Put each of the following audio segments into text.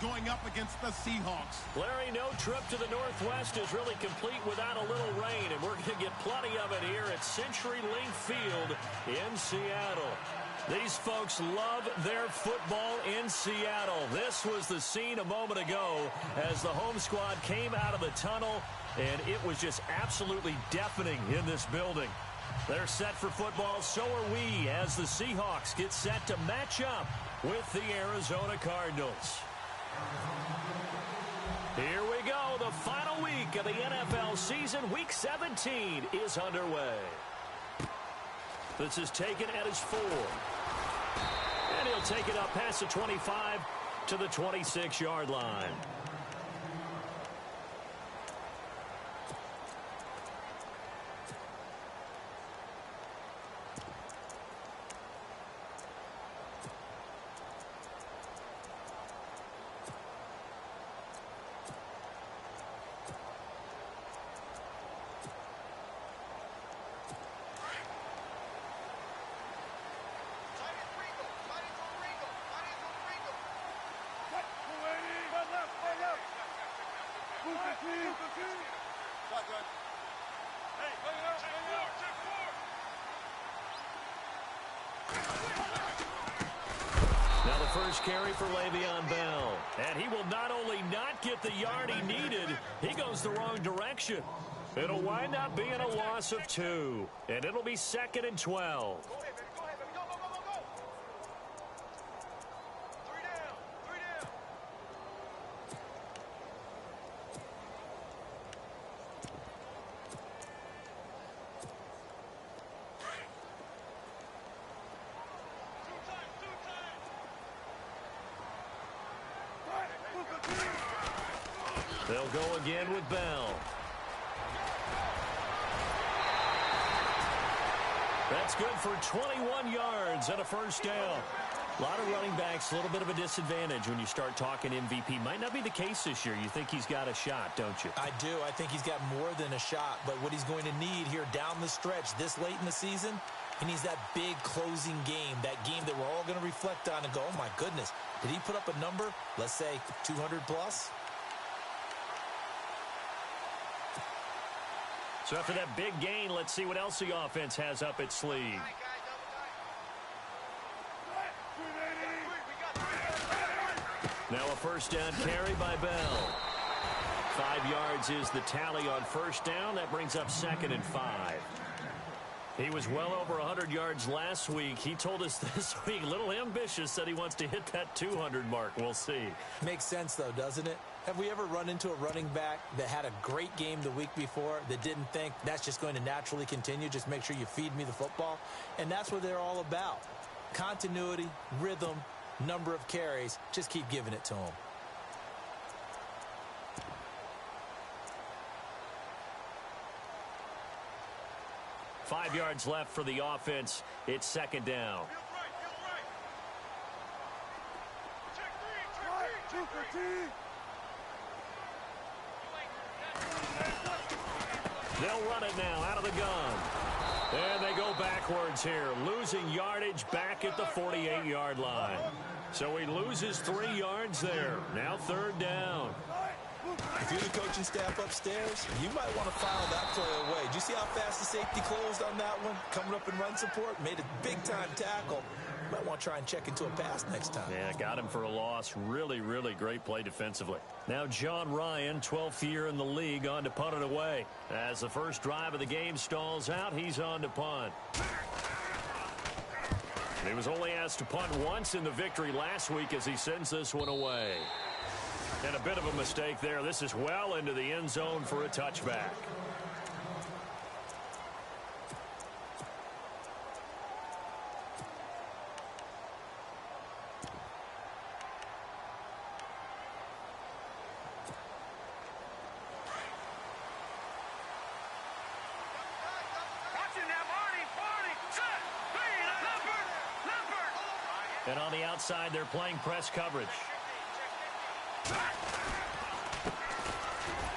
going up against the Seahawks. Larry, no trip to the Northwest is really complete without a little rain, and we're going to get plenty of it here at CenturyLink Field in Seattle. These folks love their football in Seattle. This was the scene a moment ago as the home squad came out of the tunnel, and it was just absolutely deafening in this building. They're set for football, so are we, as the Seahawks get set to match up with the Arizona Cardinals. Here we go. The final week of the NFL season. Week 17 is underway. This is taken at his 4. And he'll take it up past the 25 to the 26-yard line. Now the first carry for Le'Veon Bell. And he will not only not get the yard he needed, he goes the wrong direction. It'll wind up being a loss of 2. And it'll be 2nd and 12. They'll go again with Bell. That's good for 21 yards and a first down. A lot of running backs, a little bit of a disadvantage when you start talking MVP. Might not be the case this year. You think he's got a shot, don't you? I do. I think he's got more than a shot. But what he's going to need here down the stretch this late in the season, he needs that big closing game, that game that we're all going to reflect on and go, oh, my goodness, did he put up a number, let's say 200 plus? So after that big gain, let's see what else the offense has up its sleeve. Now a first down carry by Bell. 5 yards is the tally on first down. That brings up 2nd and 5. He was well over 100 yards last week. He told us this week, a little ambitious, said he wants to hit that 200 mark. We'll see. Makes sense, though, doesn't it? Have we ever run into a running back that had a great game the week before that didn't think that's just going to naturally continue? Just make sure you feed me the football. And that's what they're all about. Continuity, rhythm, number of carries. Just keep giving it to them. Five yards left for the offense. It's 2nd down. They'll run it now out of the gun. And they go backwards here, losing yardage back at the 48-yard line. So he loses 3 yards there. Now 3rd down. If you're the coaching staff upstairs, you might want to file that play away. Did you see how fast the safety closed on that one? Coming up in run support, made a big-time tackle. You might want to try and check into a pass next time. Yeah, got him for a loss. Really, really great play defensively. Now John Ryan, 12th year in the league, on to punt it away. As the first drive of the game stalls out, he's on to punt. He was only asked to punt once in the victory last week as he sends this one away. And a bit of a mistake there. This is well into the end zone for a touchback. And on the outside, they're playing press coverage.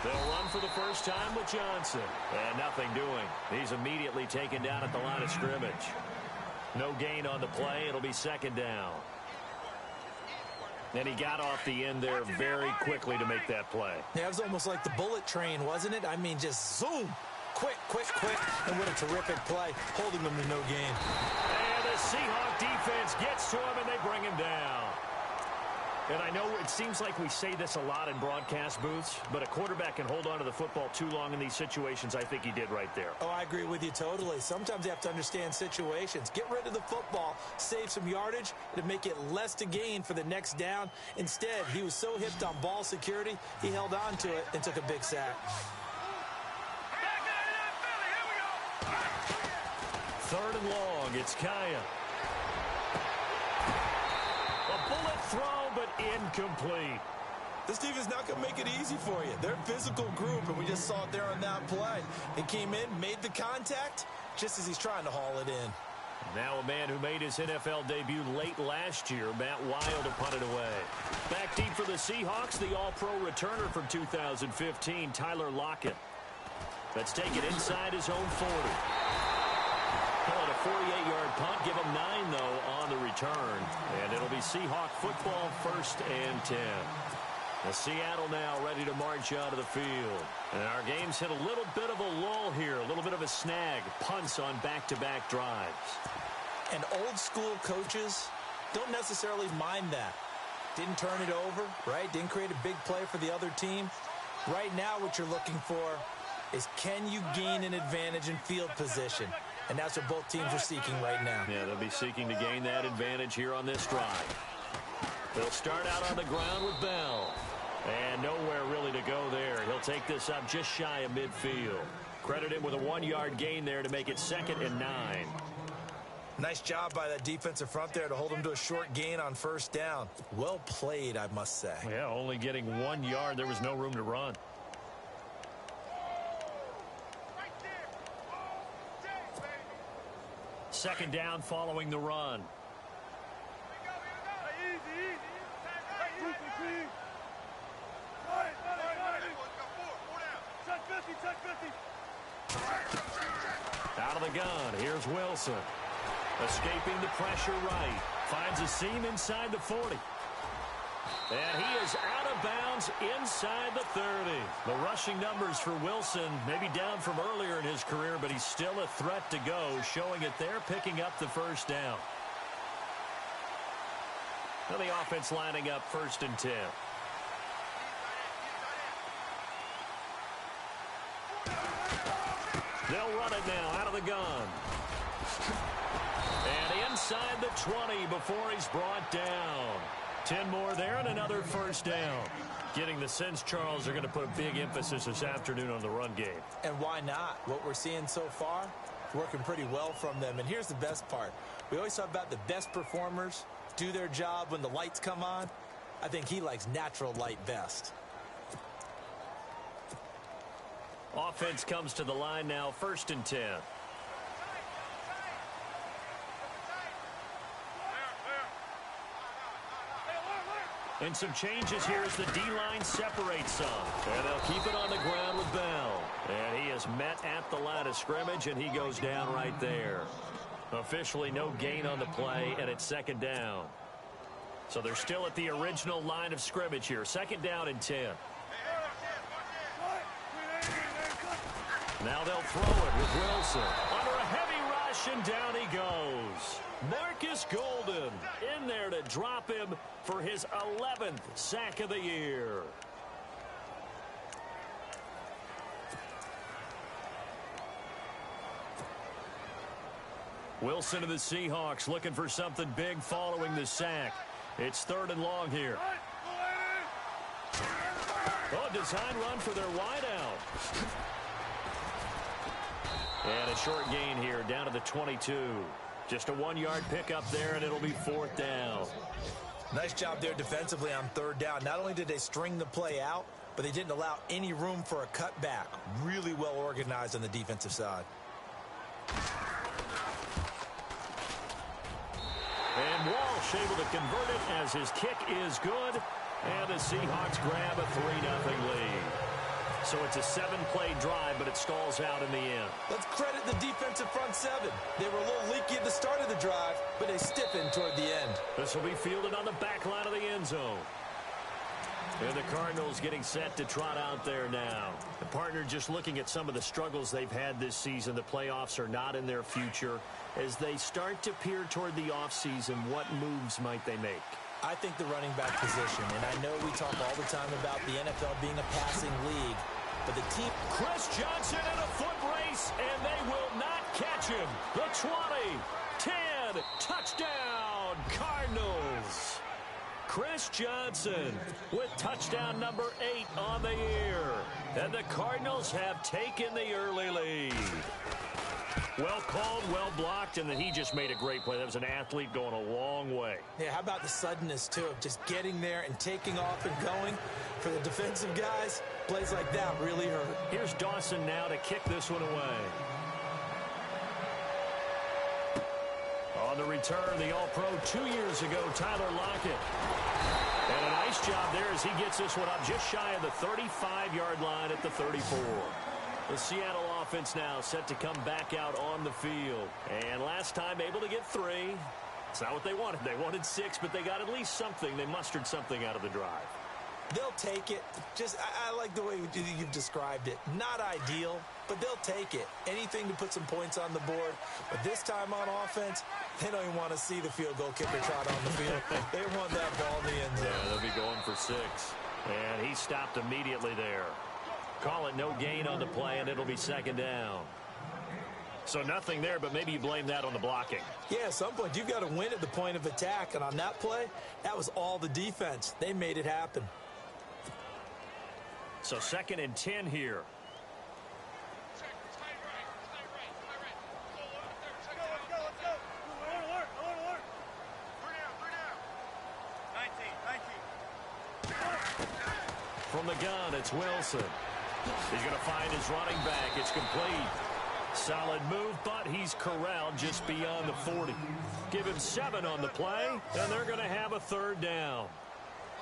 They'll run for the first time with Johnson. And nothing doing. He's immediately taken down at the line of scrimmage. No gain on the play. It'll be 2nd down. And he got off the end there very quickly to make that play. Yeah, it was almost like the bullet train, wasn't it? I mean, just zoom. Quick, quick, quick. And what a terrific play, holding them to no gain. And the Seahawk defense gets to him, and they bring him down. And I know it seems like we say this a lot in broadcast booths, but a quarterback can hold on to the football too long in these situations. I think he did right there. Oh, I agree with you totally. Sometimes you have to understand situations. Get rid of the football, save some yardage, to make it less to gain for the next down. Instead, he was so hipped on ball security, he held on to it and took a big sack. Third and long, it's Kaya. A bullet throw, but incomplete. This team is not going to make it easy for you. They're a physical group, and we just saw it there on that play. He came in, made the contact, just as he's trying to haul it in. Now a man who made his NFL debut late last year, Matt Wild, to punt it away. Back deep for the Seahawks, the all-pro returner from 2015, Tyler Lockett. Let's take it inside his own 40. Call it a 48-yard punt. Give him 9, though, on the return. And it'll be Seahawk football, 1st and 10. The Seattle now ready to march out of the field. And our game's hit a little bit of a lull here, a little bit of a snag. Punts on back-to-back drives. And old-school coaches don't necessarily mind that. Didn't turn it over, right? Didn't create a big play for the other team. Right now what you're looking for is, can you gain an advantage in field position? And that's what both teams are seeking right now. Yeah, they'll be seeking to gain that advantage here on this drive. They'll start out on the ground with Bell. And nowhere really to go there. He'll take this up just shy of midfield. Credit him with a 1-yard gain there to make it 2nd and 9. Nice job by that defensive front there to hold him to a short gain on 1st down. Well played, I must say. Yeah, only getting 1 yard. There was no room to run. Second down following the run. Out of the gun, here's Wilson. Escaping the pressure right. Finds a seam inside the 40. And he is out of bounds inside the 30. The rushing numbers for Wilson maybe down from earlier in his career, but he's still a threat to go, showing it there, picking up the 1st down. Now the offense lining up 1st and 10. They'll run it now out of the gun. And inside the 20 before he's brought down. 10 more there and another 1st down. Getting the sense, Charles, they're going to put a big emphasis this afternoon on the run game. And why not? What we're seeing so far, working pretty well from them. And here's the best part. We always talk about the best performers do their job when the lights come on. I think he likes natural light best. Offense comes to the line now, 1st and 10. And some changes here as the D-line separates some. And they'll keep it on the ground with Bell. And he is met at the line of scrimmage, and he goes down right there. Officially no gain on the play, and it's 2nd down. So they're still at the original line of scrimmage here. 2nd down and 10. Now they'll throw it with Wilson. Under a heavy rush, and down he goes. Marcus Golden in there to drop him for his 11th sack of the year. Wilson of the Seahawks looking for something big following the sack. It's 3rd and long here. Oh, design run for their wideout. And a short gain here down to the 22. Just a 1-yard pickup there, and it'll be 4th down. Nice job there defensively on 3rd down. Not only did they string the play out, but they didn't allow any room for a cutback. Really well organized on the defensive side. And Walsh able to convert it as his kick is good. And the Seahawks grab a 3-0 lead. So it's a 7-play drive, but it stalls out in the end. Let's credit the defensive front seven. They were a little leaky at the start of the drive, but they stiffened toward the end. This will be fielded on the back line of the end zone. And the Cardinals getting set to trot out there now. The partner just looking at some of the struggles they've had this season. The playoffs are not in their future. As they start to peer toward the offseason, what moves might they make? I think the running back position, and I know we talk all the time about the NFL being a passing league, but the team... Chris Johnson in a foot race, and they will not catch him. The 20, 10, touchdown, Cardinals. Chris Johnson with touchdown number 8 on the year. And the Cardinals have taken the early lead. Well called, well blocked, and then he just made a great play. That was an athlete going a long way. Yeah, how about the suddenness, too, of just getting there and taking off and going? For the defensive guys, plays like that really hurt. Here's Dawson now to kick this one away. On the return, the All-Pro 2 years ago, Tyler Lockett. And a nice job there as he gets this one up just shy of the 35-yard line at the 34. The Seattle offense now set to come back out on the field. And last time able to get 3. It's not what they wanted. They wanted 6, but they got at least something. They mustered something out of the drive. They'll take it. I like the way you've described it. Not ideal, but they'll take it. Anything to put some points on the board. But this time on offense, they don't even want to see the field goal kicker trot on the field. They want that ball in the end zone. Yeah, they'll be going for 6. And he stopped immediately there. Call it no gain on the play, and it'll be second down. So nothing there, but maybe you blame that on the blocking. Yeah, at some point, you've got to win at the point of attack. And on that play, that was all the defense. They made it happen. So second and 10 here. From the gun, it's Wilson. He's going to find his running back. It's complete. Solid move, but he's corralled just beyond the 40. Give him 7 on the play, and they're going to have a third down.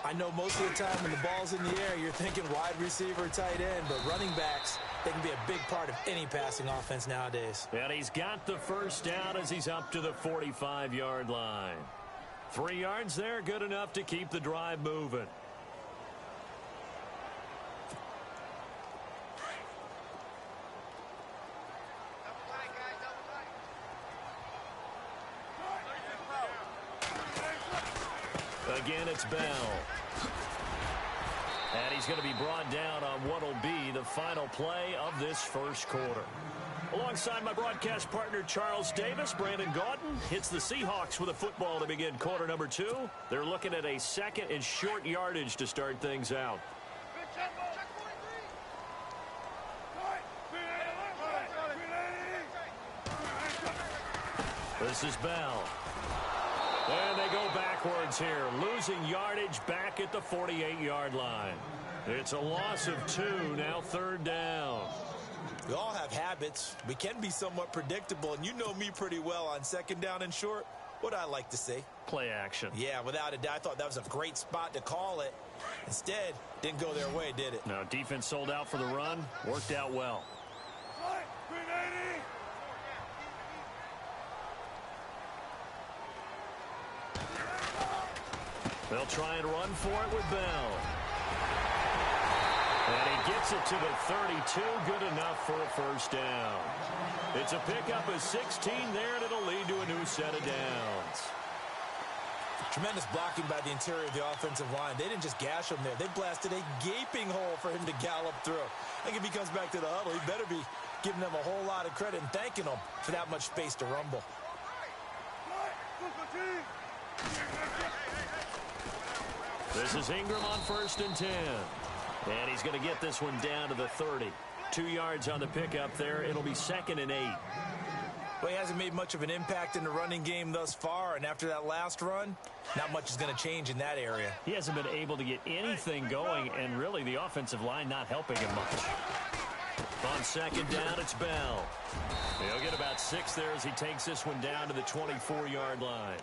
I know most of the time when the ball's in the air, you're thinking wide receiver, tight end, but running backs, they can be a big part of any passing offense nowadays. And he's got the first down as he's up to the 45-yard line. 3 yards there, good enough to keep the drive moving. Again, it's Bell. And he's going to be brought down on what will be the final play of this first quarter. Alongside my broadcast partner, Charles Davis, Brandon Gaudin hits the Seahawks with a football to begin quarter number 2. They're looking at a second and short yardage to start things out. This is Bell. And they go backwards here, losing yardage back at the 48-yard line. It's a loss of 2, now third down. We all have habits. We can be somewhat predictable, and you know me pretty well on second down and short. What I like to see? Play action. Yeah, without a doubt. I thought that was a great spot to call it. Instead, didn't go their way, did it? No, defense sold out for the run. Worked out well. They'll try and run for it with Bell. And he gets it to the 32. Good enough for a first down. It's a pickup of 16 there, and it'll lead to a new set of downs. Tremendous blocking by the interior of the offensive line. They didn't just gash him there. They blasted a gaping hole for him to gallop through. I think if he comes back to the huddle, he better be giving them a whole lot of credit and thanking them for that much space to rumble. This is Ingram on first and 10. And he's going to get this one down to the 30. 2 yards on the pickup there. It'll be second and 8. Well, he hasn't made much of an impact in the running game thus far, and after that last run, not much is going to change in that area. He hasn't been able to get anything going, and really the offensive line not helping him much. On second down, it's Bell. He'll get about 6 there as he takes this one down to the 24-yard line.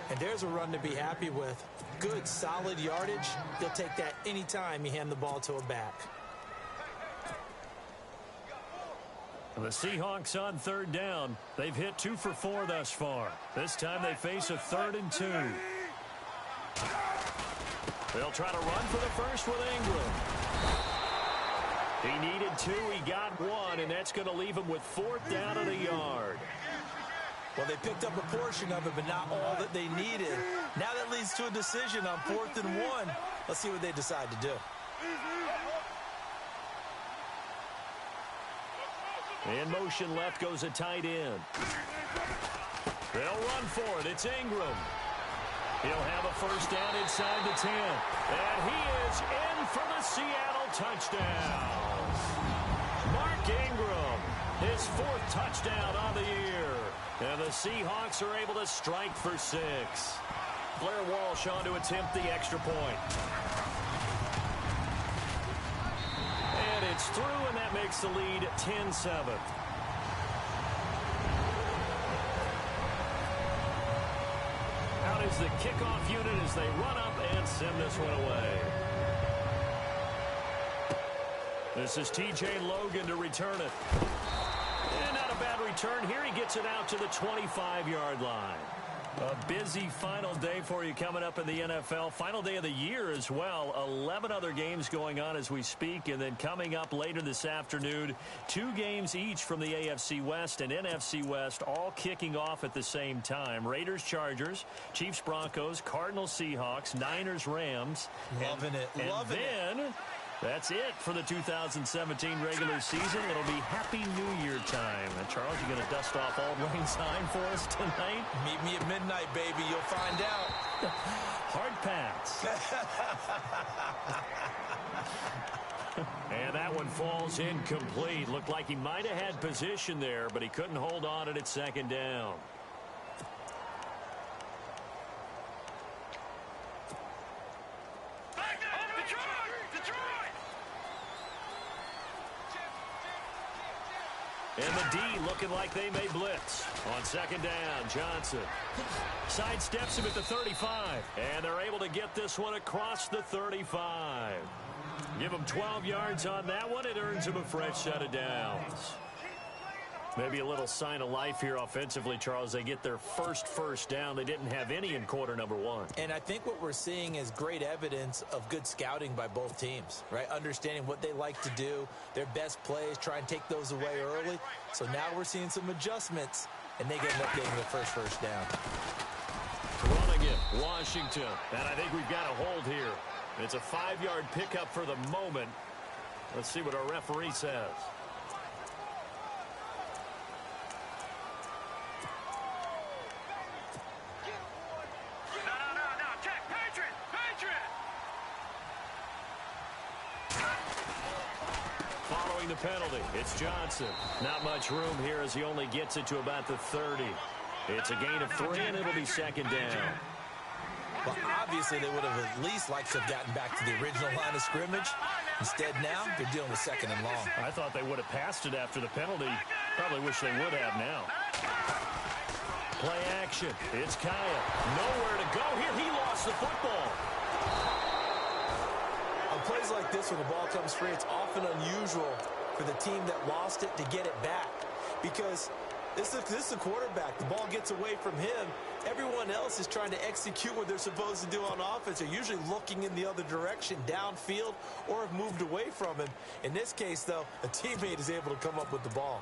And there's a run to be happy with. Good, solid yardage. He'll take that anytime you hand the ball to a back. The Seahawks on third down. They've hit 2 for 4 thus far. This time they face a 3rd and 2. They'll try to run for the first with Ingram. He needed 2. He got 1, and that's going to leave him with 4th down and a yard. Well, they picked up a portion of it, but not all that they needed. Now that leads to a decision on 4th and 1. Let's see what they decide to do. In motion left goes a tight end. They'll run for it. It's Ingram. He'll have a first down inside the 10. And he is in for the Seattle touchdown. Mark Ingram, his 4th touchdown on the year. And the Seahawks are able to strike for 6. Blair Walsh on to attempt the extra point. And it's through, and that makes the lead 10-7. Out is the kickoff unit as they run up and send this one away. This is T.J. Logan to return it. And not a bad return here. He gets it out to the 25-yard line. A busy final day for you coming up in the NFL. Final day of the year as well. 11 other games going on as we speak. And then coming up later this afternoon, 2 games each from the AFC West and NFC West, all kicking off at the same time. Raiders, Chargers, Chiefs, Broncos, Cardinals, Seahawks, Niners, Rams. Loving it. Loving it. That's it for the 2017 regular season. It'll be Happy New Year time. And Charles, you going to dust off Auld Lang Syne for us tonight? Meet me at midnight, baby. You'll find out. Hard pass. And that one falls incomplete. Looked like he might have had position there, but he couldn't hold on at 2nd down. And the D looking like they may blitz. On 2nd down, Johnson sidesteps him at the 35. And they're able to get this one across the 35. Give him 12 yards on that one. It earns him a fresh set of downs. Maybe a little sign of life here offensively, Charles. They get their first down. They didn't have any in quarter number 1. And I think what we're seeing is great evidence of good scouting by both teams, right? Understanding what they like to do, their best plays, try and take those away early. So now we're seeing some adjustments, and they end up getting the first down. Running it, Washington. And I think we've got a hold here. It's a 5-yard pickup for the moment. Let's see what our referee says. The penalty. It's Johnson. Not much room here as he only gets it to about the 30. It's a gain of 3, and it'll be 2nd down. Well, obviously, they would have at least liked to have gotten back to the original line of scrimmage. Instead, now, they're dealing with 2nd and long. I thought they would have passed it after the penalty. Probably wish they would have now. Play action. It's Kaya. Nowhere to go here. He lost the football. On plays like this, when the ball comes free, it's often unusual for the team that lost it to get it back. Because this is the quarterback. The ball gets away from him. Everyone else is trying to execute what they're supposed to do on offense. They're usually looking in the other direction, downfield, or have moved away from him. In this case, though, a teammate is able to come up with the ball.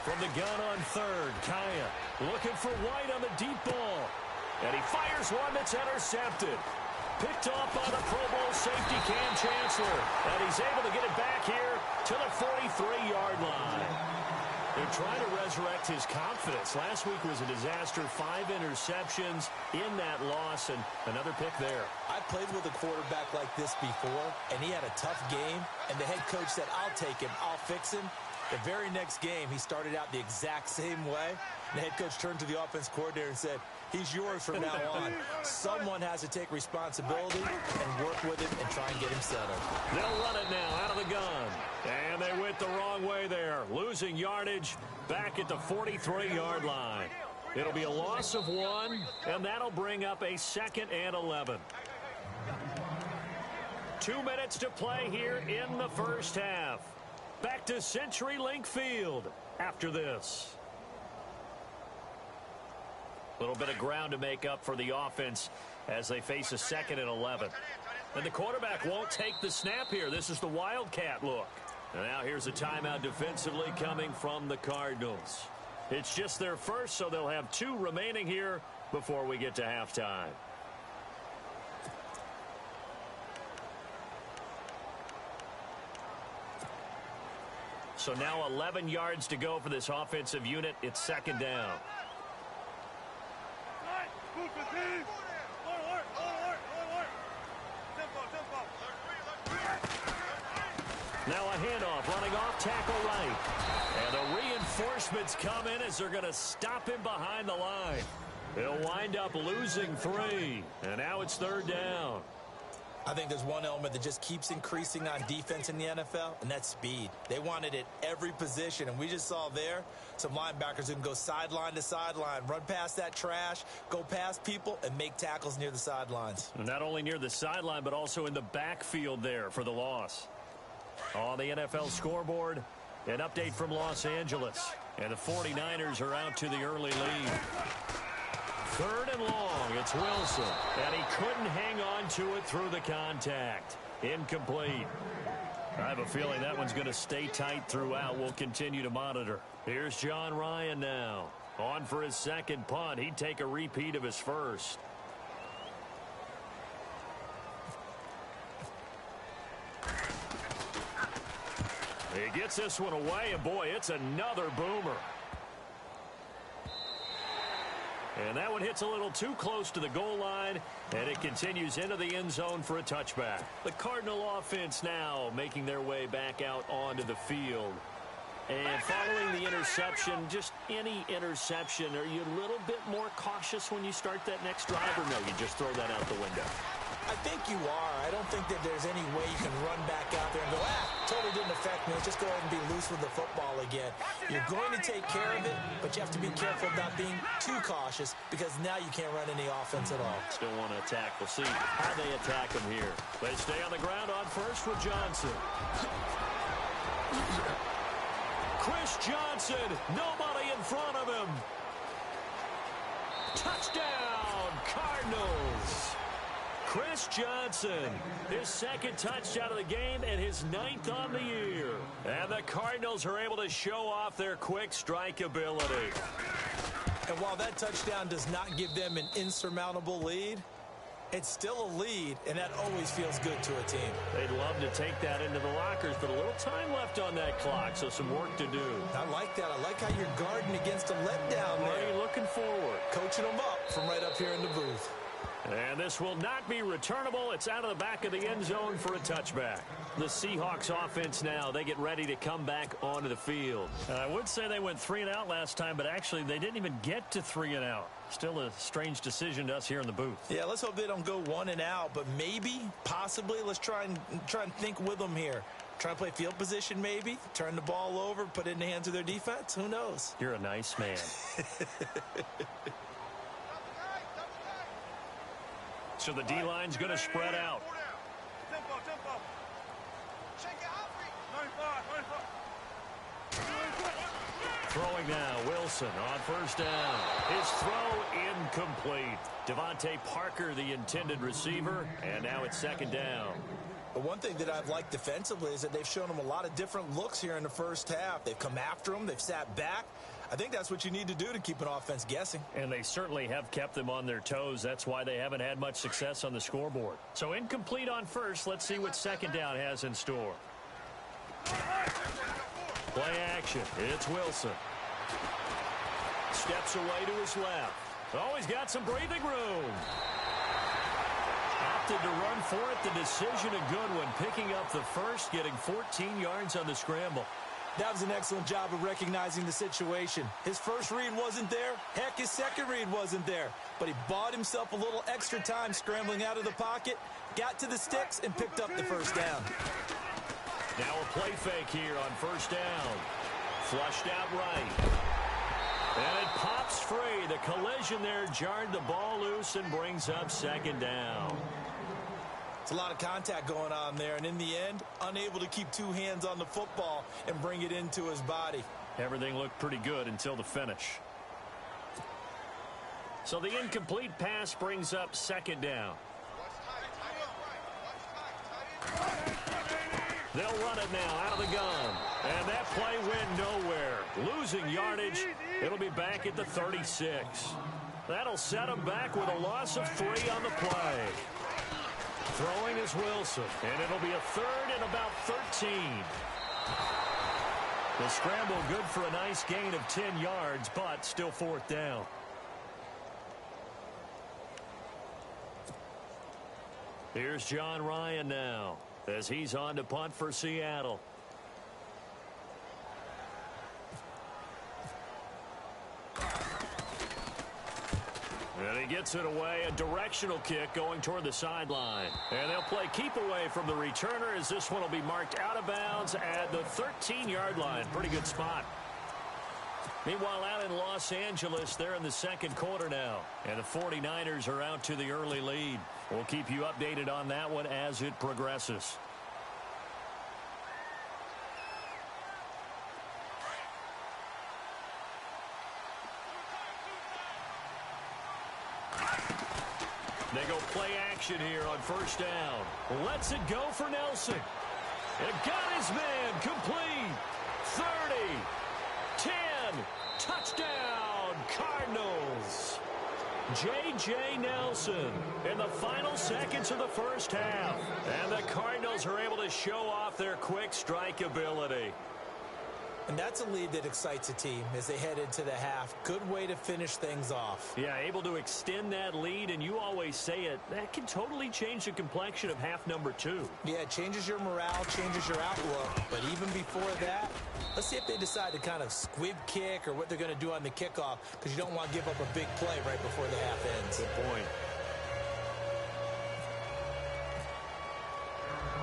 From the gun on 3rd, Kaya looking for White on the deep ball. And he fires one that's intercepted. Picked off by the Pro Bowl safety Cam Chancellor. And he's able to get it back here to the 43-yard line. They're trying to resurrect his confidence. Last week was a disaster. 5 interceptions in that loss, and another pick there. I played with a quarterback like this before, and he had a tough game. And the head coach said, I'll take him. I'll fix him. The very next game, he started out the exact same way. The head coach turned to the offense coordinator and said, he's yours from now on. Someone has to take responsibility and work with him and try and get him settled. They'll run it now out of the gun. And they went the wrong way there. Losing yardage back at the 43-yard line. It'll be a loss of 1, and that'll bring up a 2nd and 11. 2 minutes to play here in the first half. Back to CenturyLink Field after this. A little bit of ground to make up for the offense as they face a 2nd and 11. And the quarterback won't take the snap here. This is the Wildcat look. And now here's a timeout defensively coming from the Cardinals. It's just their first, so they'll have 2 remaining here before we get to halftime. So now 11 yards to go for this offensive unit. It's 2nd down. Now a handoff running off tackle right. And the reinforcements come in as they're going to stop him behind the line. They'll wind up losing 3. And now it's 3rd down. I think there's one element that just keeps increasing on defense in the NFL, and that's speed. They want it at every position, and we just saw there some linebackers who can go sideline to sideline, run past that trash, go past people, and make tackles near the sidelines. Not only near the sideline, but also in the backfield there for the loss. On the NFL scoreboard, an update from Los Angeles, and the 49ers are out to the early lead. 3rd and long, it's Wilson, and he couldn't hang on to it through the contact. Incomplete. I have a feeling that one's going to stay tight throughout. We'll continue to monitor. Here's John Ryan now. On for his 2nd punt. He'd take a repeat of his first. He gets this one away, and boy, it's another boomer. And that one hits a little too close to the goal line, and it continues into the end zone for a touchback. The Cardinal offense now making their way back out onto the field. And following the interception, just any interception, are you a little bit more cautious when you start that next drive, or no, you just throw that out the window? I think you are. I don't think that there's any way you can run back out there and go, totally didn't affect me. Let's just go ahead and be loose with the football again. You're going to take care of it, but you have to be careful about being too cautious because now you can't run any offense at all. Still want to attack. We'll see how they attack him here. They stay on the ground on first with Johnson. Chris Johnson, nobody in front of him. Touchdown, Cardinals. Chris Johnson, his 2nd touchdown of the game and his 9th on the year. And the Cardinals are able to show off their quick strike ability. And while that touchdown does not give them an insurmountable lead, it's still a lead, and that always feels good to a team. They'd love to take that into the lockers, but a little time left on that clock, so some work to do. I like that. I like how you're guarding against a letdown there. What are you looking forward? Coaching them up from right up here in the booth. And this will not be returnable. It's out of the back of the end zone for a touchback. The Seahawks offense now, they get ready to come back onto the field. I would say they went 3 and out last time, but actually they didn't even get to 3 and out. Still a strange decision to us here in the booth. Yeah, let's hope they don't go 1 and out, but maybe, possibly, let's try and think with them here. Try to play field position maybe, turn the ball over, put it in the hands of their defense. Who knows? You're a nice man. So the D-line's going to spread out. Throwing now, Wilson on first down. His throw incomplete. Devontae Parker, the intended receiver, and now it's 2nd down. But one thing that I've liked defensively is that they've shown them a lot of different looks here in the first half. They've come after them. They've sat back. I think that's what you need to do to keep an offense guessing. And they certainly have kept them on their toes. That's why they haven't had much success on the scoreboard. So incomplete on first. Let's see what 2nd down has in store. Play action. It's Wilson. Steps away to his left. Oh, he's got some breathing room. Opted to run for it. The decision a good one. Picking up the first, getting 14 yards on the scramble. That was an excellent job of recognizing the situation. His first read wasn't there. Heck, his second read wasn't there. But he bought himself a little extra time scrambling out of the pocket, got to the sticks, and picked up the first down. Now a play fake here on first down. Flushed out right. And it pops free. The collision there jarred the ball loose and brings up second down. It's a lot of contact going on there, and in the end, unable to keep two hands on the football and bring it into his body. Everything looked pretty good until the finish. So the incomplete pass brings up second down. They'll run it now out of the gun. And that play went nowhere. Losing yardage. It'll be back at the 36. That'll set them back with a loss of 3 on the play. Throwing is Wilson. And it'll be a third and about 13. The scramble good for a nice gain of 10 yards, but still fourth down. Here's John Ryan now as he's on to punt for Seattle. And he gets it away, a directional kick going toward the sideline. And they'll play keep away from the returner as this one will be marked out of bounds at the 13-yard line. Pretty good spot. Meanwhile, out in Los Angeles, they're in the second quarter now. And the 49ers are out to the early lead. We'll keep you updated on that one as it progresses. They go play action here on first down. Lets it go for Nelson. It got his man complete. 30, 10, touchdown, Cardinals. J.J. Nelson in the final seconds of the first half. And the Cardinals are able to show off their quick strike ability. And that's a lead that excites a team as they head into the half. Good way to finish things off. Yeah, able to extend that lead, and you always say it, that can totally change the complexion of half number 2. Yeah, it changes your morale, changes your outlook. But even before that, let's see if they decide to kind of squib kick or what they're going to do on the kickoff, because you don't want to give up a big play right before the half ends. Good point.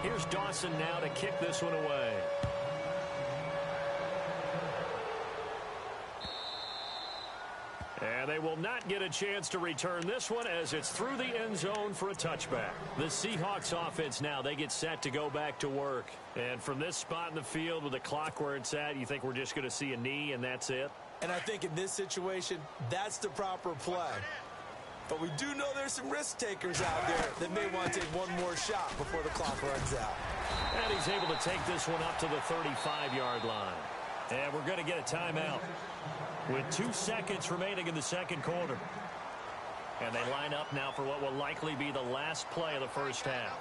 Here's Dawson now to kick this one away. And they will not get a chance to return this one as it's through the end zone for a touchback. The Seahawks offense now, they get set to go back to work. And from this spot in the field with the clock where it's at, you think we're just going to see a knee and that's it? And I think in this situation, that's the proper play. But we do know there's some risk takers out there that may want to take one more shot before the clock runs out. And he's able to take this one up to the 35-yard line. And we're going to get a timeout with 2 seconds remaining in the second quarter. And they line up now for what will likely be the last play of the first half.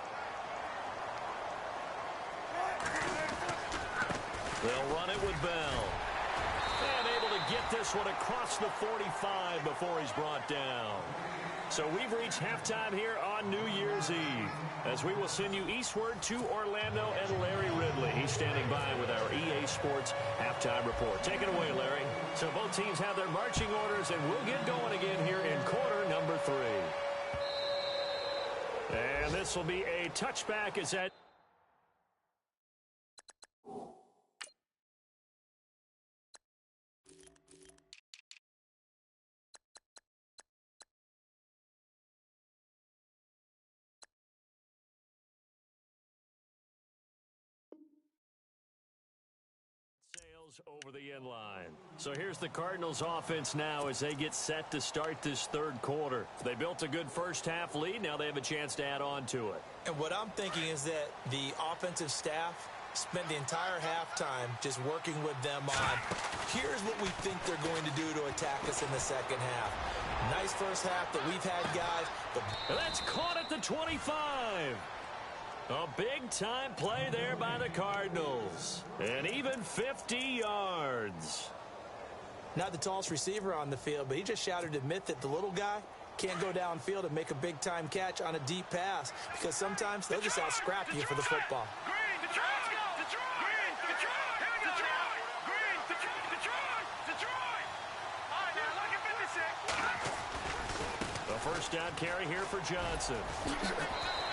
They'll run it with Bell. And able to get this one across the 45 before he's brought down. So we've reached halftime here on New Year's Eve, as we will send you eastward to Orlando and Larry Ridley. He's standing by with our EA Sports halftime report. Take it away, Larry. So both teams have their marching orders, and we'll get going again here in quarter number 3. And this will be a touchback as that. Over the end line. So here's the Cardinals offense now as they get set to start this third quarter. They built a good first half lead. Now they have a chance to add on to it. And what I'm thinking is that the offensive staff spent the entire halftime just working with them on, here's what we think they're going to do to attack us in the second half. Nice first half that we've had, guys. And that's caught at the 25. A big-time play there by the Cardinals. And even 50 yards. Not the tallest receiver on the field, but he just shouted to admit that the little guy can't go downfield and make a big-time catch on a deep pass, because sometimes they'll just out-scrap you for the football. The first down carry here for Johnson.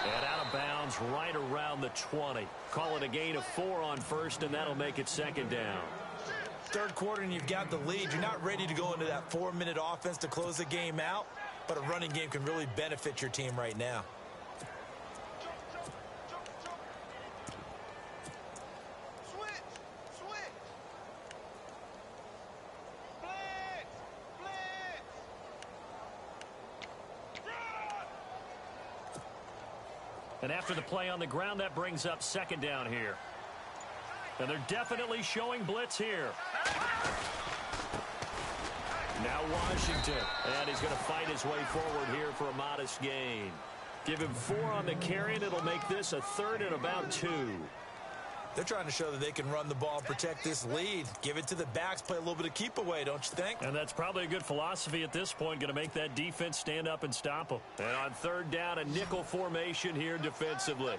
And out of bounds right around the 20. Call it a gain of 4 on first, and that'll make it second down. Third quarter and you've got the lead. You're not ready to go into that 4-minute offense to close the game out, but a running game can really benefit your team right now. And after the play on the ground, that brings up second down here. And they're definitely showing blitz here. Now Washington. And he's going to fight his way forward here for a modest gain. Give him 4 on the carry, and it'll make this a 3rd and about 2. They're trying to show that they can run the ball and protect this lead. Give it to the backs, play a little bit of keep away, don't you think? And that's probably a good philosophy at this point, going to make that defense stand up and stop them. And on 3rd down, a nickel formation here defensively.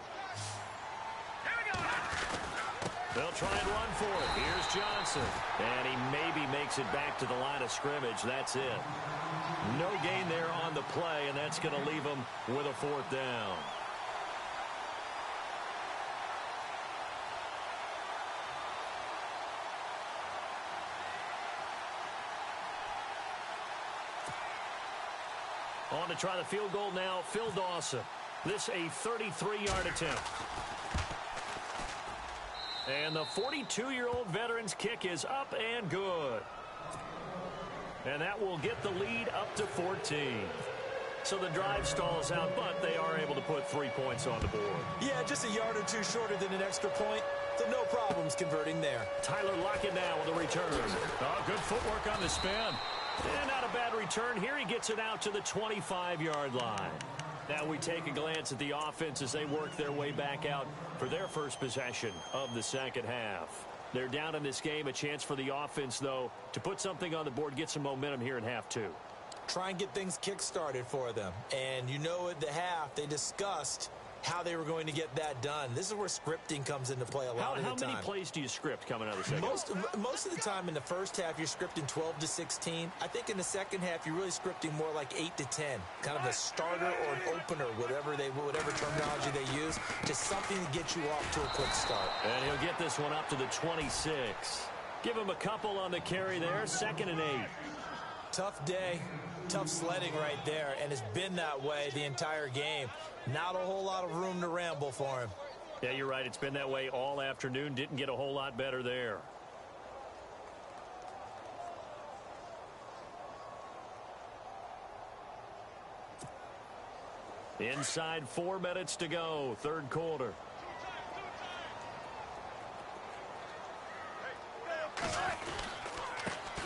They'll try and run for it. Here's Johnson. And he maybe makes it back to the line of scrimmage. That's it. No gain there on the play, and that's going to leave them with a 4th down. On to try the field goal now, Phil Dawson. This a 33-yard attempt. And the 42-year-old veteran's kick is up and good. And that will get the lead up to 14. So the drive stalls out, but they are able to put 3 points on the board. Yeah, just a yard or two shorter than an extra point. So no problems converting there. Tyler Lockett now with a return. Oh, good footwork on the spin. And not a bad return here. He gets it out to the 25-yard line. Now we take a glance at the offense as they work their way back out for their first possession of the second half. They're down in this game. A chance for the offense, though, to put something on the board, get some momentum here in half 2. Try and get things kick-started for them. And you know at the half, they discussed how they were going to get that done. This is where scripting comes into play a lot of the time. How many plays do you script coming out of the second? Most of the time in the first half, you're scripting 12 to 16. I think in the second half, you're really scripting more like 8 to 10. Kind of a starter or an opener, whatever terminology they use, just something to get you off to a quick start. And he'll get this one up to the 26. Give him a couple on the carry there, 2nd and 8. Tough day, tough sledding right there, and it's been that way the entire game. Not a whole lot of room to ramble for him. Yeah, you're right. It's been that way all afternoon. Didn't get a whole lot better there. Inside 4 minutes to go, 3rd quarter.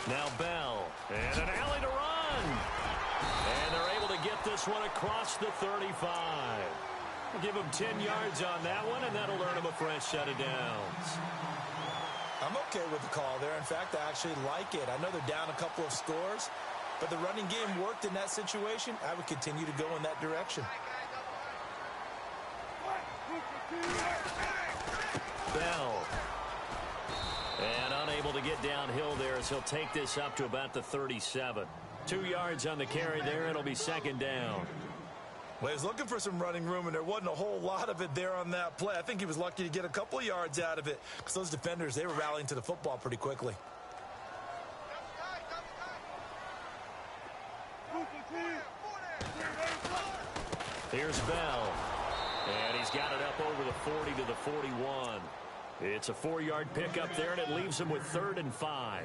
Now Bell, and an alley to run. And they're able to get this one across the 35. We'll give them 10 yards on that one, and that'll earn them a fresh set of downs. I'm okay with the call there. In fact, I actually like it. I know they're down a couple of scores, but the running game worked in that situation. I would continue to go in that direction. Bell. And unable to get downhill there as he'll take this up to about the 37. 2 yards on the carry there. It'll be 2nd down. Well, he was looking for some running room, and there wasn't a whole lot of it there on that play. I think he was lucky to get a couple of yards out of it because those defenders, they were rallying to the football pretty quickly. Here's Bell. And he's got it up over the 40 to the 41. It's a 4-yard pickup there, and it leaves him with 3rd and 5.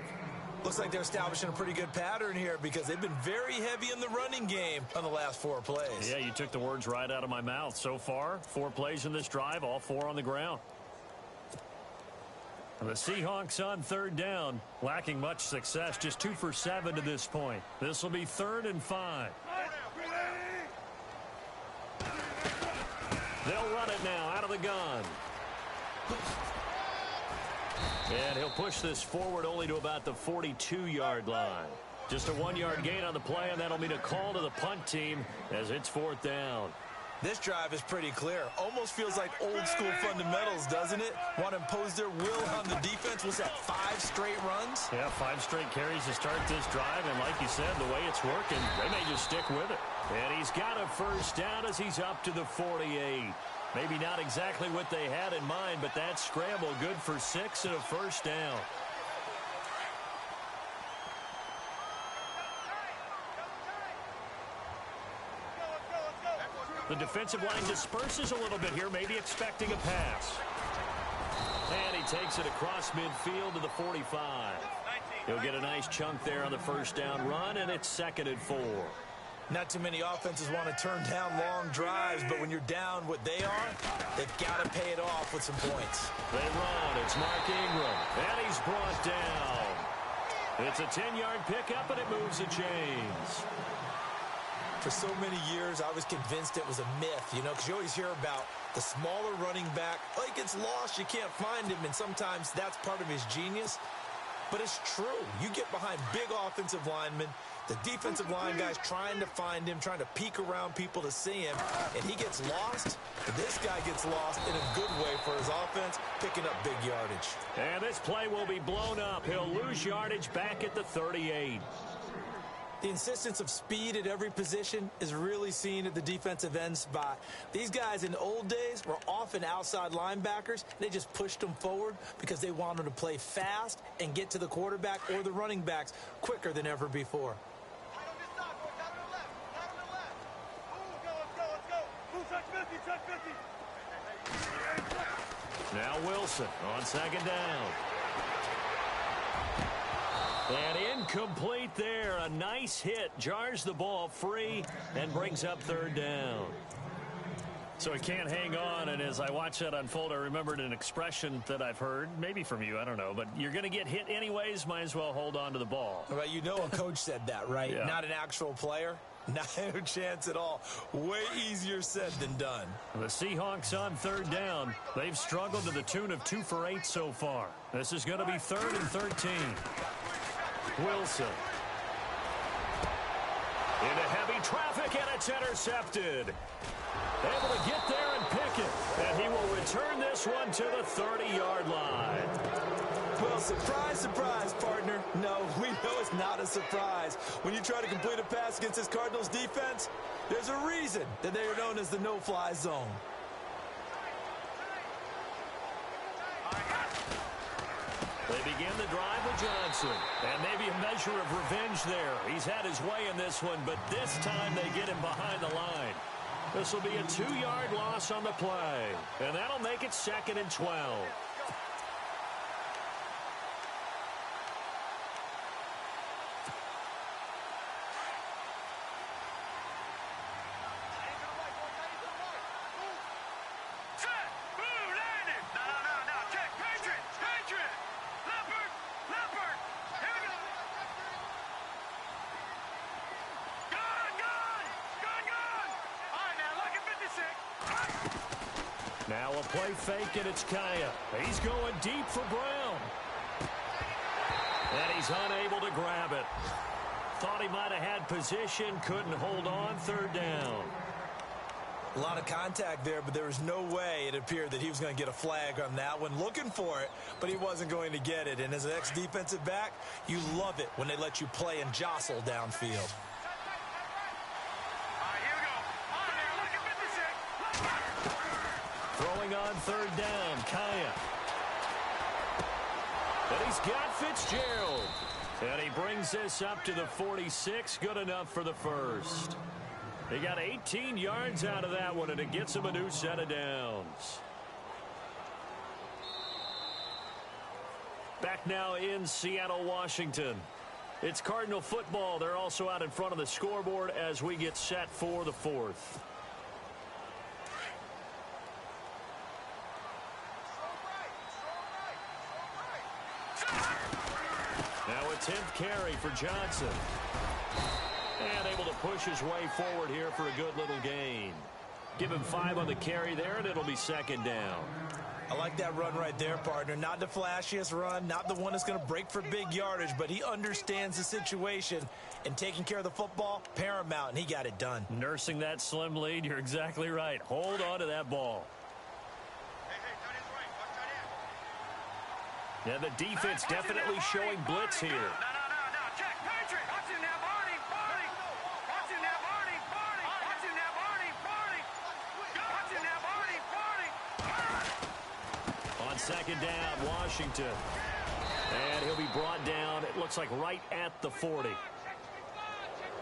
Looks like they're establishing a pretty good pattern here because they've been very heavy in the running game on the last 4 plays. Yeah, you took the words right out of my mouth. So far, 4 plays in this drive, all 4 on the ground. And the Seahawks on 3rd down, lacking much success, just 2 for 7 to this point. This will be 3rd and 5. They'll run it now out of the gun. And he'll push this forward only to about the 42-yard line. Just a 1-yard gain on the play, and that'll mean a call to the punt team as it's 4th down. This drive is pretty clear. Almost feels like old-school fundamentals, doesn't it? Want to impose their will on the defense. Was that 5 straight runs? Yeah, 5 straight carries to start this drive, and like you said, the way it's working, they may just stick with it. And he's got a 1st down as he's up to the 48. Maybe not exactly what they had in mind, but that scramble good for 6 and a 1st down. The defensive line disperses a little bit here, maybe expecting a pass. And he takes it across midfield to the 45. He'll get a nice chunk there on the first down run, and it's 2nd and 4. Not too many offenses want to turn down long drives, but when you're down what they are, they've got to pay it off with some points. They run. It's Mark Ingram, and he's brought down. It's a 10-yard pickup, and it moves the chains. For so many years, I was convinced it was a myth, because you always hear about the smaller running back. Oh, he gets lost, you can't find him, and sometimes that's part of his genius. But it's true. You get behind big offensive linemen, the defensive line guys trying to find him, trying to peek around people to see him, and he gets lost. And this guy gets lost in a good way for his offense, picking up big yardage. And this play will be blown up. He'll lose yardage back at the 38. The insistence of speed at every position is really seen at the defensive end spot. These guys in the old days were often outside linebackers. They just pushed them forward because they wanted to play fast and get to the quarterback or the running backs quicker than ever before. Now Wilson on 2nd down. And incomplete there. A nice hit. Jars the ball free and brings up 3rd down. So he can't hang on, and as I watch that unfold, I remembered an expression that I've heard, maybe from you, I don't know, but you're going to get hit anyways, might as well hold on to the ball. Well, a coach said that, right? Yeah. Not an actual player. No chance at all. Way easier said than done. The Seahawks on 3rd down. They've struggled to the tune of 2 for 8 so far. This is going to be 3rd and 13. Wilson. Into heavy traffic, and it's intercepted. Able to get there and pick it. And he will return this one to the 30-yard line. Well, surprise, surprise, partner. No, we know it's not a surprise. When you try to complete a pass against this Cardinals defense, there's a reason that they are known as the no-fly zone. They begin the drive with Johnson. And maybe a measure of revenge there. He's had his way in this one, but this time they get him behind the line. This will be a 2-yard loss on the play. And that'll make it 2nd and 12. Now a play fake, and it's Kaya. He's going deep for Brown. And he's unable to grab it. Thought he might have had position, couldn't hold on. 3rd down. A lot of contact there, but there was no way it appeared that he was going to get a flag on that one. Looking for it, but he wasn't going to get it. And as an ex-defensive back, you love it when they let you play and jostle downfield. Throwing on 3rd down, Kaya. And he's got Fitzgerald. And he brings this up to the 46. Good enough for the first. He got 18 yards out of that one, and it gets him a new set of downs. Back now in Seattle, Washington. It's Cardinal football. They're also out in front of the scoreboard as we get set for the 4th. Now a 10th carry for Johnson. And able to push his way forward here for a good little gain. Give him 5 on the carry there, and it'll be 2nd down. I like that run right there, partner. Not the flashiest run, not the one that's going to break for big yardage, but he understands the situation, and taking care of the football, paramount, and he got it done. Nursing that slim lead, you're exactly right. Hold on to that ball. And the defense definitely showing blitz here. On 2nd down, Washington. And he'll be brought down, it looks like right at the 40.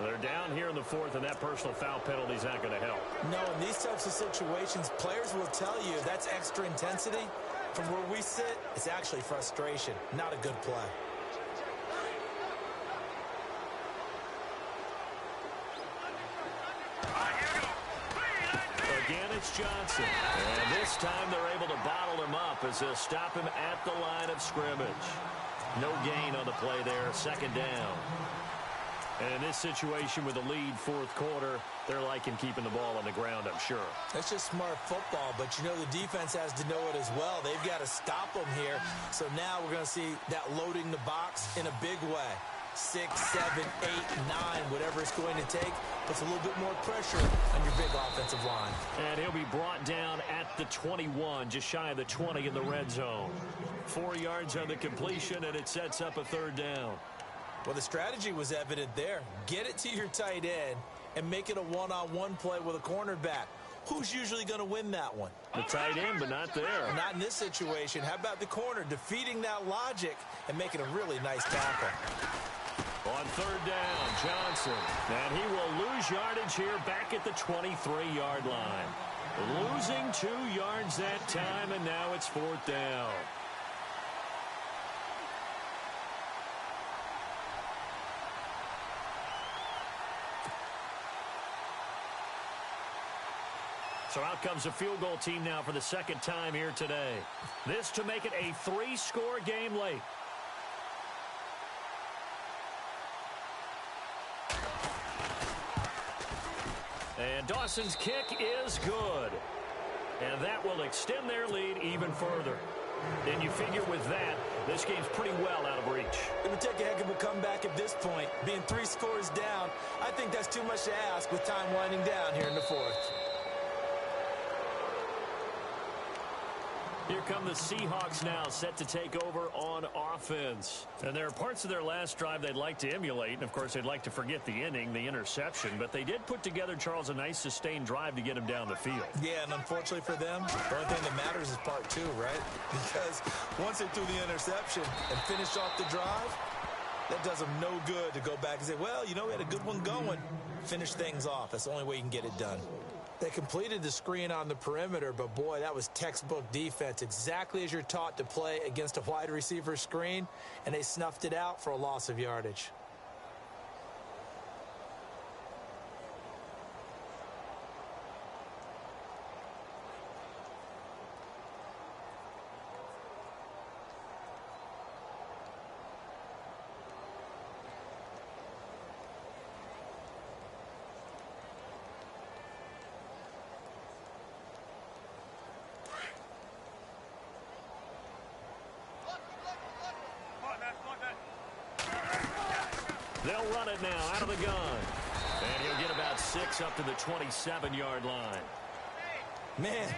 They're down here in the fourth, and that personal foul penalty is not going to help. No, in these types of situations, players will tell you that's extra intensity. From where we sit, it's actually frustration, not a good play. Again, it's Johnson. And this time they're able to bottle him up as they'll stop him at the line of scrimmage. No gain on the play there, second down. And in this situation with the lead fourth quarter, they're liking keeping the ball on the ground, I'm sure. That's just smart football, but you know the defense has to know it as well. They've got to stop them here. So now we're going to see that loading the box in a big way. 6, 7, 8, 9, whatever it's going to take, puts a little bit more pressure on your big offensive line. And he'll be brought down at the 21, just shy of the 20 in the red zone. 4 yards on the completion, and it sets up a third down. Well, the strategy was evident there. Get it to your tight end and make it a one-on-one play with a cornerback. Who's usually going to win that one? The tight end, but not there. Not in this situation. How about the corner defeating that logic and making a really nice tackle? On third down, Johnson. And he will lose yardage here back at the 23-yard line. Losing 2 yards that time, and now it's fourth down. So out comes a field goal team now for the second time here today. This to make it a 3-score game late. And Dawson's kick is good. And that will extend their lead even further. And you figure with that, this game's pretty well out of reach. It would take a heck of a comeback at this point. Being 3 scores down, I think that's too much to ask with time winding down here in the fourth. Here come the Seahawks now, set to take over on offense. And there are parts of their last drive they'd like to emulate. And, of course, they'd like to forget the inning, the interception. But they did put together, Charles, a nice sustained drive to get him down the field. Yeah, and unfortunately for them, the only thing that matters is part 2, right? Because once they threw the interception and finished off the drive, that does them no good to go back and say, well, you know, we had a good one going. Finish things off. That's the only way you can get it done. They completed the screen on the perimeter, but, boy, that was textbook defense, exactly as you're taught to play against a wide receiver screen, and they snuffed it out for a loss of yardage. They'll run it now out of the gun. And he'll get about 6 up to the 27-yard line. Man,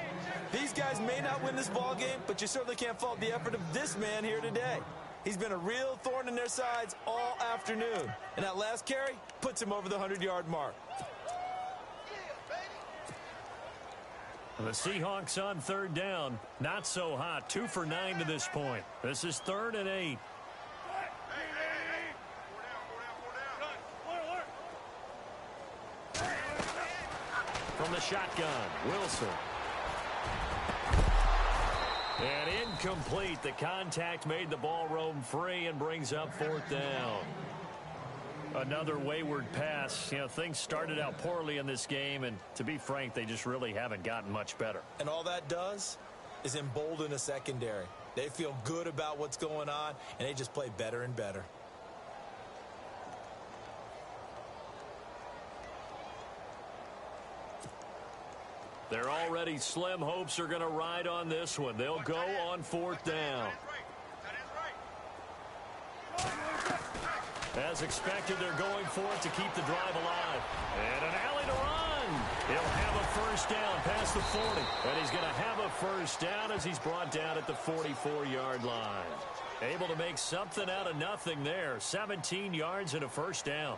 these guys may not win this ball game, but you certainly can't fault the effort of this man here today. He's been a real thorn in their sides all afternoon. And that last carry puts him over the 100-yard mark. The Seahawks on third down. Not so hot. 2 for 9 to this point. This is 3rd and 8. From the shotgun, Wilson. And incomplete. The contact made the ball roam free and brings up 4th down. Another wayward pass. You know, things started out poorly in this game, and to be frank, they just really haven't gotten much better. And all that does is embolden a secondary. They feel good about what's going on, and they just play better and better. They're already slim hopes are going to ride on this one. They'll go on 4th down. As expected, they're going for it to keep the drive alive. And an alley to run. He'll have a first down past the 40. And he's going to have a first down as he's brought down at the 44-yard line. Able to make something out of nothing there. 17 yards and a first down.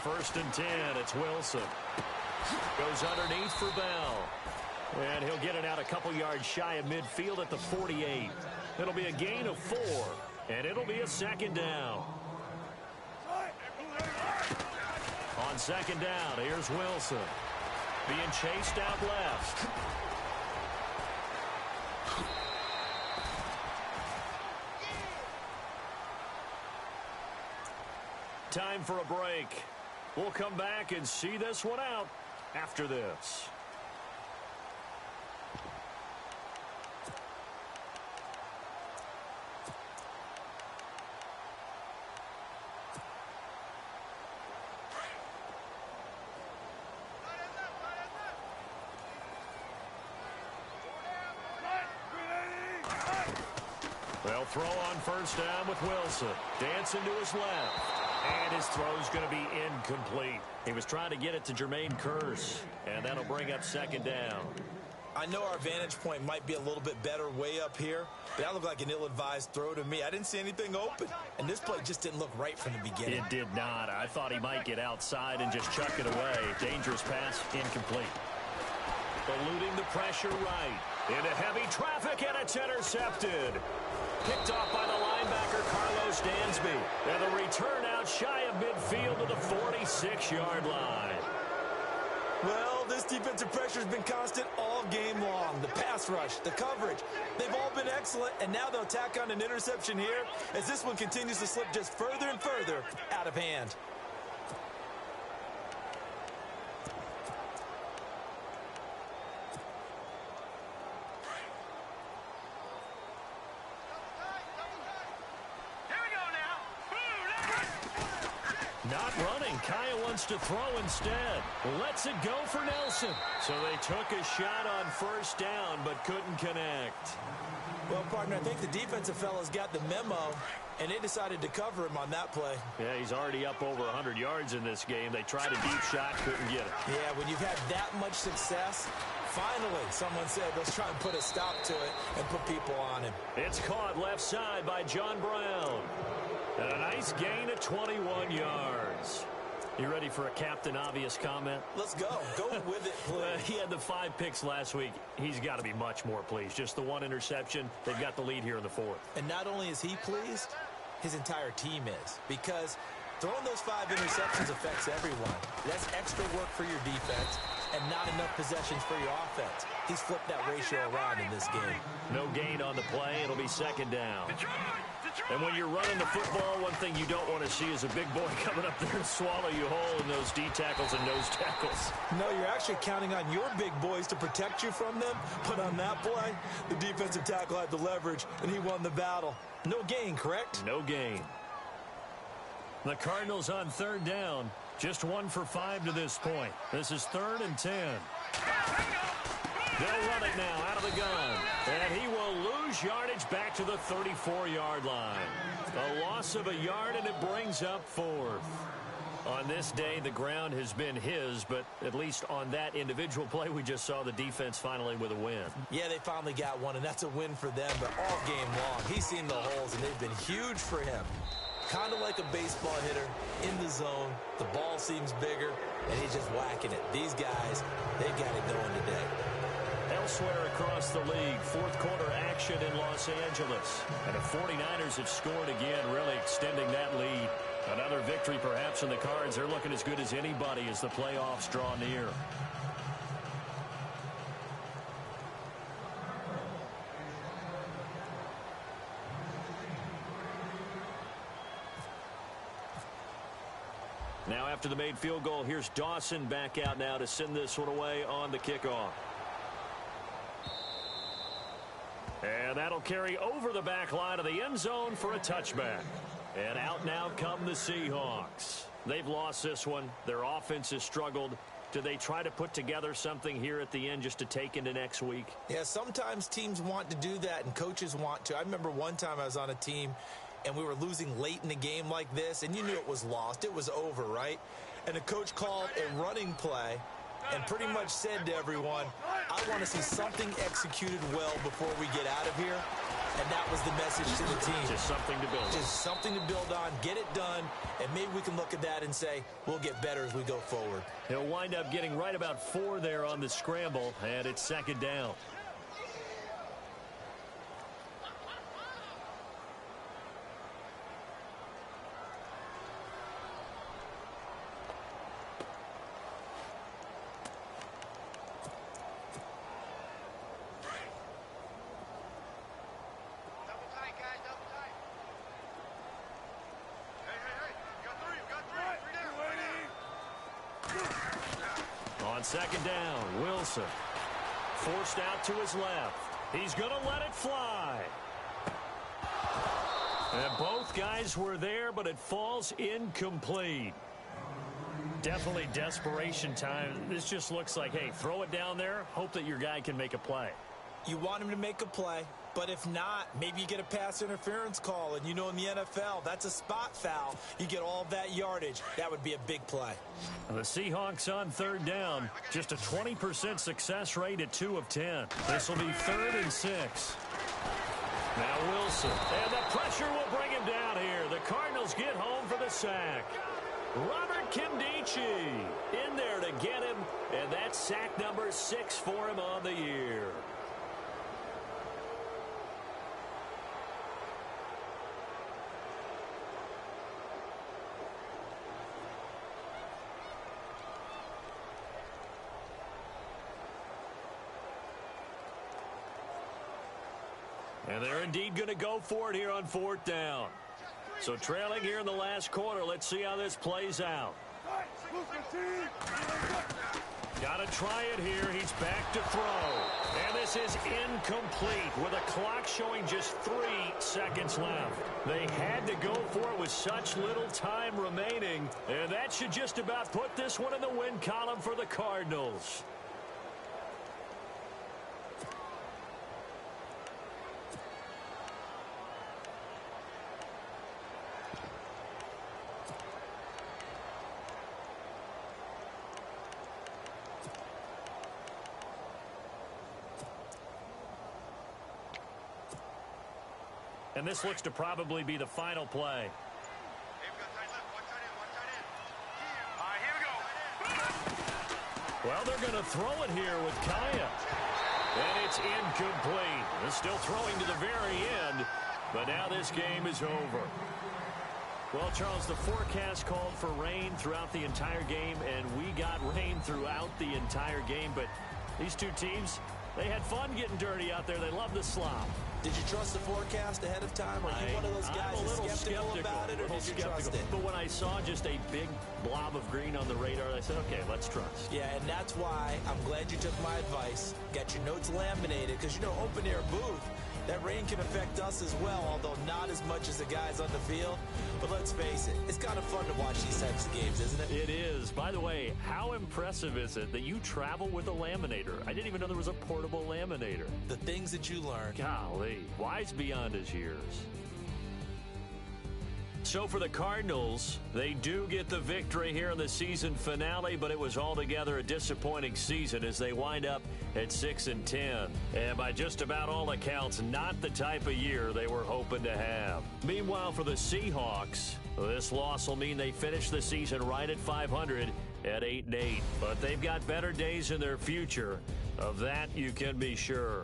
first and 10. It's Wilson. Goes underneath for Bell. And he'll get it out a couple yards shy of midfield at the 48. It'll be a gain of 4, and it'll be a second down. On second down, here's Wilson. Being chased out left. Time for a break. We'll come back and see this one out after this. They'll throw on first down with Wilson. Dancing to his left. And his throw's going to be incomplete. He was trying to get it to Jermaine Kearse. And that'll bring up second down. I know our vantage point might be a little bit better way up here, but that looked like an ill-advised throw to me. I didn't see anything open. And this play just didn't look right from the beginning. It did not. I thought he might get outside and just chuck it away. Dangerous pass, incomplete. Eluding the pressure right. Into heavy traffic, and it's intercepted. Picked off by the linebacker, Carlos Dansby. And the return out shy of midfield to the 46-yard line. Well, this defensive pressure has been constant all game long. The pass rush, the coverage, they've all been excellent, and now they'll tack on an interception here as this one continues to slip just further and further out of hand. Not running. Kaya wants to throw instead. Lets it go for Nelson. So they took a shot on first down, but couldn't connect. Well, partner, I think the defensive fellas got the memo, and they decided to cover him on that play. Yeah, he's already up over 100 yards in this game. They tried a deep shot, couldn't get it. Yeah, when you've had that much success, finally someone said, let's try and put a stop to it and put people on him. It's caught left side by John Brown. And a nice gain of 21 yards. You ready for a Captain Obvious comment? Let's go. Go with it, please. He had the 5 picks last week. He's got to be much more pleased. Just the 1 interception. They've got the lead here in the 4th. And not only is he pleased, his entire team is. Because throwing those 5 interceptions affects everyone. That's extra work for your defense and not enough possessions for your offense. He's flipped that ratio around in this game. No gain on the play. It'll be second down. And when you're running the football, one thing you don't want to see is a big boy coming up there and swallow you whole in those D tackles and nose tackles. No, you're actually counting on your big boys to protect you from them. But on that play, the defensive tackle had the leverage, and he won the battle. No gain, correct? No gain. The Cardinals on third down. Just 1 for 5 to this point. This is 3rd and 10. They'll run it now out of the gun. And he will lose yardage back to the 34-yard line. A loss of a yard, and it brings up 4th. On this day, the ground has been his, but at least on that individual play, we just saw the defense finally with a win. Yeah, they finally got one, and that's a win for them, but all game long, he's seen the holes, and they've been huge for him. Kind of like a baseball hitter in the zone. The ball seems bigger, and he's just whacking it. These guys, they've got it going today. Elsewhere across the league, 4th quarter action in Los Angeles. And the 49ers have scored again, really extending that lead. Another victory perhaps in the cards. They're looking as good as anybody as the playoffs draw near. Now after the made field goal, here's Dawson back out now to send this one away on the kickoff. And that'll carry over the back line of the end zone for a touchback. And out now come the Seahawks. They've lost this one. Their offense has struggled. Do they try to put together something here at the end just to take into next week? Yeah, sometimes teams want to do that and coaches want to. I remember one time I was on a team and we were losing late in the game like this, and you knew it was lost. It was over, right? And the coach called a running play and pretty much said to everyone, I want to see something executed well before we get out of here. And that was the message to the team. Just something to build on. Just something to build on, get it done, and maybe we can look at that and say, we'll get better as we go forward. He'll wind up getting right about 4 there on the scramble, and it's 2nd down. On 2nd down, Wilson. Forced out to his left. He's going to let it fly. And both guys were there, but it falls incomplete. Definitely desperation time. This just looks like, hey, throw it down there, hope that your guy can make a play. You want him to make a play, but if not, maybe you get a pass interference call, and you know in the NFL, that's a spot foul. You get all that yardage. That would be a big play. The Seahawks on 3rd down. Just a 20% success rate at 2 of 10. This will be 3rd and 6. Now Wilson. And the pressure will bring him down here. The Cardinals get home for the sack. Robert Kimdichie in there to get him. And that's sack number 6 for him on the year. And they're indeed going to go for it here on 4th down. So trailing here in the last quarter. Let's see how this plays out. Got to try it here. He's back to throw. And this is incomplete with a clock showing just 3 seconds left. They had to go for it with such little time remaining. And that should just about put this one in the win column for the Cardinals. And this looks to probably be the final play. Well, they're going to throw it here with Kaya. And it's incomplete. They're still throwing to the very end. But now this game is over. Well, Charles, the forecast called for rain throughout the entire game, and we got rain throughout the entire game. But these two teams, they had fun getting dirty out there. They love the slop. Did you trust the forecast ahead of time? Are you one of those guys that's skeptical about it, or did you trust it? But when I saw just a big blob of green on the radar, I said, okay, let's trust. Yeah, and that's why I'm glad you took my advice. Got your notes laminated, because, you know, open-air booth, that rain can affect us as well, although not as much as the guys on the field. But let's face it, it's kind of fun to watch these types of games, isn't it? It is. By the way, how impressive is it that you travel with a laminator? I didn't even know there was a portable laminator. The things that you learn. Golly, wise beyond his years. So for the Cardinals, they do get the victory here in the season finale, but it was altogether a disappointing season as they wind up at 6-10. And by just about all accounts, not the type of year they were hoping to have. Meanwhile, for the Seahawks, this loss will mean they finish the season right at 500 at 8-8. But they've got better days in their future. Of that, you can be sure.